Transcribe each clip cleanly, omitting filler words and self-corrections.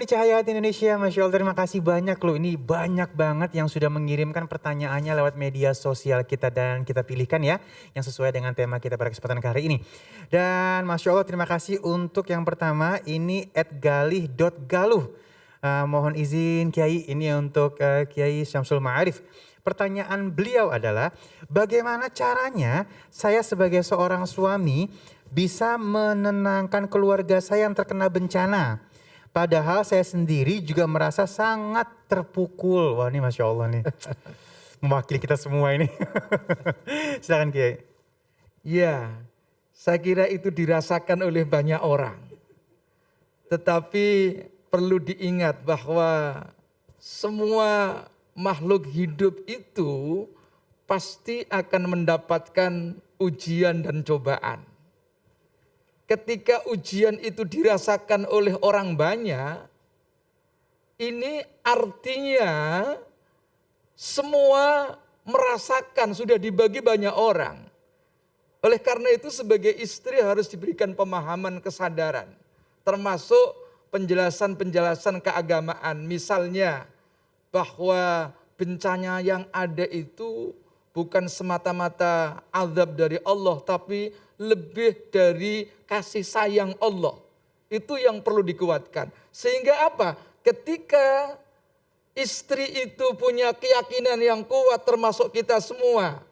di Cahaya Hati Indonesia, Masya Allah, terima kasih banyak loh. Ini banyak banget yang sudah mengirimkan pertanyaannya lewat media sosial kita dan kita pilihkan ya, yang sesuai dengan tema kita pada kesempatan kali ini. Dan Masya Allah, terima kasih untuk yang pertama, ini @galih.galuh. Mohon izin Kiai, ini untuk Kiai Syamsul Ma'arif. Pertanyaan beliau adalah, bagaimana caranya saya sebagai seorang suami bisa menenangkan keluarga saya yang terkena bencana? Padahal saya sendiri juga merasa sangat terpukul. Wah ini Masya Allah nih. Mewakili kita semua ini. Silakan Kiai. Ya, saya kira itu dirasakan oleh banyak orang. Tetapi perlu diingat bahwa semua makhluk hidup itu pasti akan mendapatkan ujian dan cobaan. Ketika ujian itu dirasakan oleh orang banyak, ini artinya semua merasakan, sudah dibagi banyak orang. Oleh karena itu sebagai istri harus diberikan pemahaman kesadaran, termasuk penjelasan-penjelasan keagamaan. Misalnya bahwa bencana yang ada itu bukan semata-mata azab dari Allah, tapi lebih dari kasih sayang Allah. Itu yang perlu dikuatkan. Sehingga apa? Ketika istri itu punya keyakinan yang kuat, termasuk kita semua,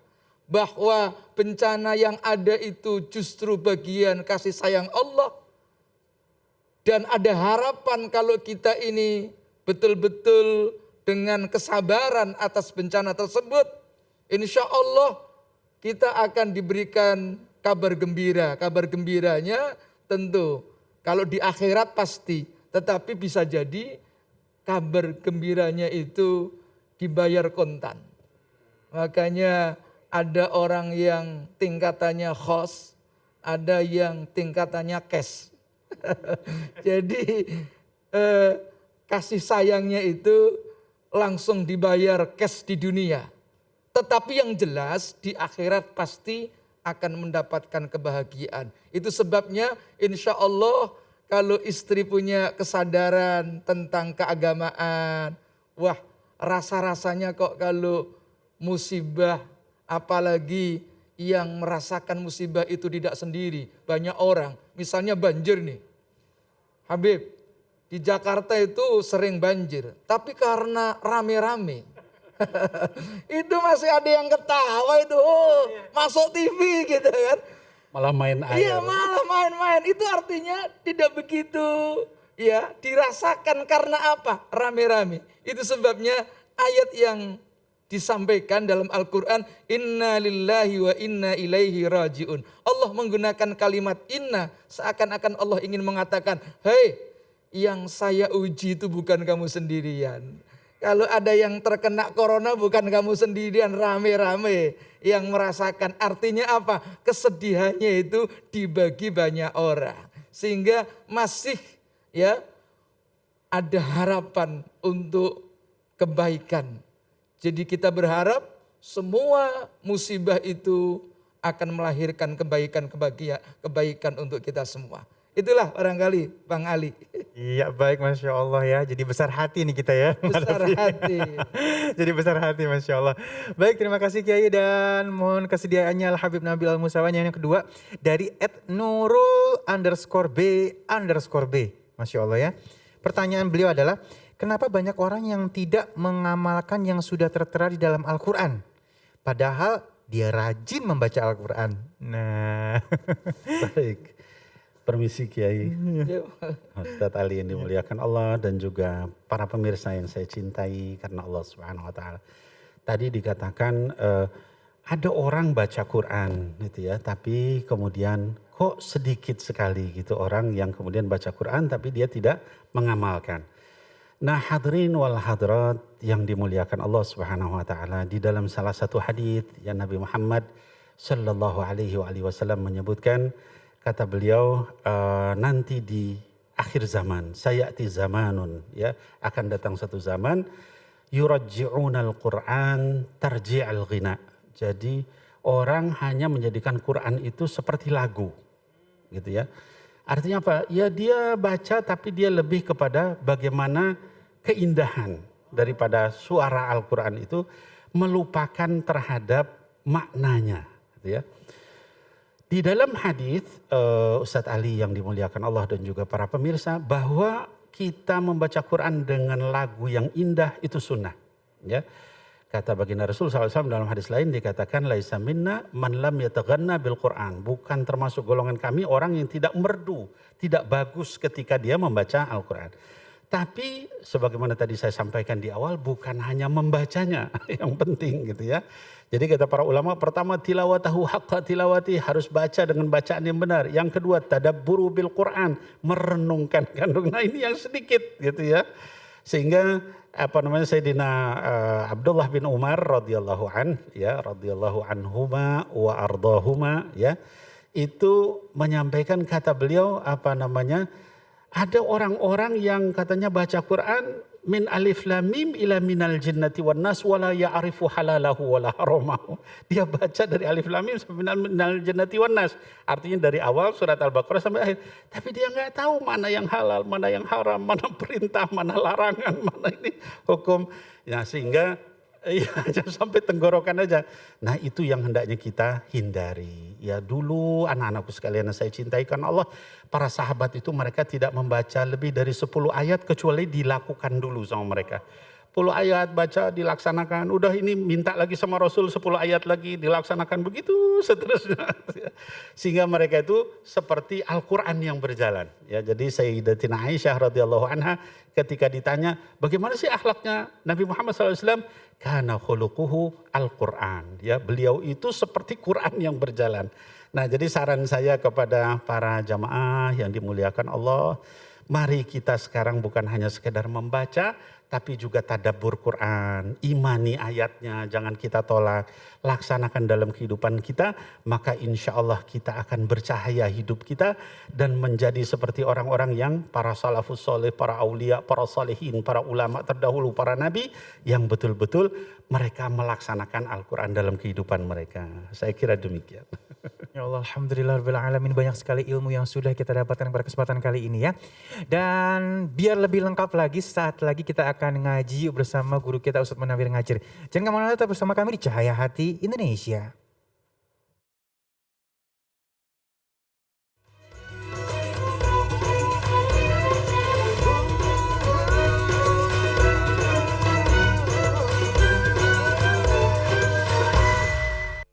bahwa bencana yang ada itu justru bagian kasih sayang Allah, dan ada harapan kalau kita ini betul-betul dengan kesabaran atas bencana tersebut, insya Allah kita akan diberikan kabar gembira. Kabar gembiranya tentu kalau di akhirat pasti, tetapi bisa jadi kabar gembiranya itu dibayar kontan. Makanya ada orang yang tingkatannya khos, ada yang tingkatannya cash. Jadi kasih sayangnya itu langsung dibayar cash di dunia. Tetapi yang jelas di akhirat pasti akan mendapatkan kebahagiaan. Itu sebabnya insya Allah kalau istri punya kesadaran tentang keagamaan, wah rasa-rasanya kok kalau musibah, apalagi yang merasakan musibah itu tidak sendiri. Banyak orang, misalnya banjir nih. Habib, di Jakarta itu sering banjir, tapi karena rame-rame. Itu masih ada yang ketawa itu, oh, masuk TV gitu kan. Malah main air. Iya malah main-main, itu artinya tidak begitu ya dirasakan karena apa? Rame-rame. Itu sebabnya ayat yang disampaikan dalam Al-Quran, inna lillahi wa inna ilaihi raji'un. Allah menggunakan kalimat inna seakan-akan Allah ingin mengatakan, hei yang saya uji itu bukan kamu sendirian. Kalau ada yang terkena corona bukan kamu sendirian, rame-rame yang merasakan. Artinya apa? Kesedihannya itu dibagi banyak orang. Sehingga masih ya ada harapan untuk kebaikan. Jadi kita berharap semua musibah itu akan melahirkan kebaikan untuk kita semua. Itulah barangkali Bang Ali. Iya baik Masya Allah ya, jadi besar hati nih kita ya. Besar hati. Jadi besar hati Masya Allah. Baik terima kasih Kiai dan mohon kesediaannya Al-Habib Nabil Al-Musawan. Yang kedua dari @nurul_b_b. Masya Allah ya. Pertanyaan beliau adalah, kenapa banyak orang yang tidak mengamalkan yang sudah tertera di dalam Al-Quran? Padahal dia rajin membaca Al-Quran. Nah. Baik. Permisi Kiai, Ustadz Ali yang dimuliakan Allah dan juga para pemirsa yang saya cintai karena Allah Subhanahu Wa Taala. Tadi dikatakan ada orang baca Quran gitu ya, tapi kemudian kok sedikit sekali gitu orang yang kemudian baca Quran tapi dia tidak mengamalkan. Nah hadirin wal hadirat yang dimuliakan Allah Subhanahu Wa Taala, di dalam salah satu hadis yang Nabi Muhammad Sallallahu Alaihi Wasallam menyebutkan, kata beliau, nanti di akhir zaman, sayati zamanun, ya, akan datang satu zaman, yurajji'unal Qur'an tarji'al ghina. Jadi orang hanya menjadikan Quran itu seperti lagu, gitu ya. Artinya apa? Ya dia baca tapi dia lebih kepada bagaimana keindahan daripada suara Al-Quran itu melupakan terhadap maknanya. Gitu ya. Di dalam hadis Ustadz Ali yang dimuliakan Allah dan juga para pemirsa, bahwa kita membaca Quran dengan lagu yang indah itu sunnah. Ya. Kata baginda Rasul SAW dalam hadis lain dikatakan, laisa minna man lam yataghanna bil Quran. Bukan termasuk golongan kami orang yang tidak merdu, tidak bagus ketika dia membaca Al-Quran. Tapi sebagaimana tadi saya sampaikan di awal, bukan hanya membacanya yang penting gitu ya. Jadi kata para ulama, pertama tilawatahu haqqa tilawati, harus baca dengan bacaan yang benar. Yang kedua tadabburu bil Quran, merenungkan kandung. Nah ini yang sedikit gitu ya. Sehingga Sayyidina Abdullah bin Umar radhiyallahu anhuma wa ardahuma ya. Itu menyampaikan kata beliau ada orang-orang yang katanya baca Quran min alif lam mim ila minal jinnati wan nas wala ya'rifu halalahu wala haramahu. Dia baca dari alif lam mim sampai minal jinnati wan nas. Artinya dari awal surat Al-Baqarah sampai akhir. Tapi dia nggak tahu mana yang halal, mana yang haram, mana perintah, mana larangan, mana ini hukum. Ya sehingga jangan sampai tenggorokan aja. Nah itu yang hendaknya kita hindari. Ya dulu anak-anakku sekalian yang saya cintai karena Allah, para sahabat itu mereka tidak membaca lebih dari 10 ayat kecuali dilakukan dulu sama mereka. 10 ayat baca dilaksanakan, udah ini minta lagi sama Rasul 10 ayat lagi dilaksanakan, begitu seterusnya. Sehingga mereka itu seperti Al-Quran yang berjalan. Ya, jadi Sayyidatina Aisyah radhiyallahu anha ketika ditanya bagaimana sih akhlaknya Nabi Muhammad SAW, kana khuluquhu Al-Quran. Ya, beliau itu seperti Quran yang berjalan. Nah jadi saran saya kepada para jamaah yang dimuliakan Allah, mari kita sekarang bukan hanya sekedar membaca, tapi juga tadabbur Quran, imani ayatnya, jangan kita tolak, laksanakan dalam kehidupan kita, maka insya Allah kita akan bercahaya hidup kita dan menjadi seperti orang-orang yang para salafus soleh, para aulia, para salihin, para ulama terdahulu, para nabi yang betul-betul mereka melaksanakan Al-Quran dalam kehidupan mereka. Saya kira demikian. Ya Allah, alhamdulillahirrahmanirrahim, banyak sekali ilmu yang sudah kita dapatkan pada kesempatan kali ini ya. Dan biar lebih lengkap lagi, saat lagi kita akan ngaji bersama guru kita Ustadz Munawir Ngajir. Jangan kemana-mana, tetap bersama kami di Cahaya Hati Indonesia.